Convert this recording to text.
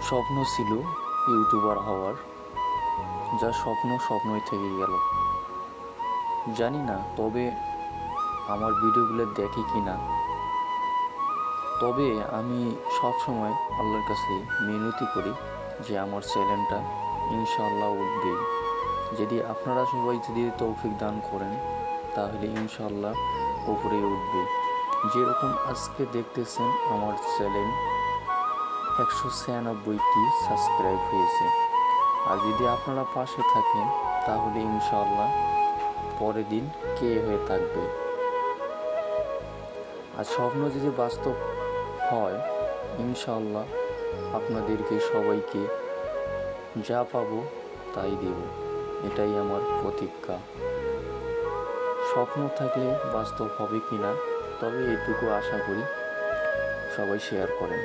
স্বপ্ন ছিল ইউটিউবার হওয়ার, যা স্বপ্নই থেকে গেল। জানি না তবে আমার ভিডিওগুলো দেখে কি না। তবে আমি সবসময় আল্লাহর কাছে মিনতি করি যে আমার চ্যানেলটা ইনশাআল্লাহ উঠবেই। যদি আপনারা সবাই যদি তৌফিক দান করেন তাহলে ইনশাআল্লাহ উপরে উঠবে। যেরকম আজকে দেখতেছেন আমার চ্যানেল 196টি সাবস্ক্রাইব হয়েছে। আর যদি আপনারা পাশে থাকেন তাহলে ইনশাআল্লাহ পরের দিন কে হয়ে থাকবে। আর স্বপ্ন যদি বাস্তব হয় ইনশাআল্লাহ আপনাদেরকে সবাইকে যা পাবো তাই দেব, এটাই আমার প্রতিজ্ঞা। স্বপ্ন থাকলে বাস্তব হবে কিনা তবে এটুকু আশা করি সবাই শেয়ার করেন।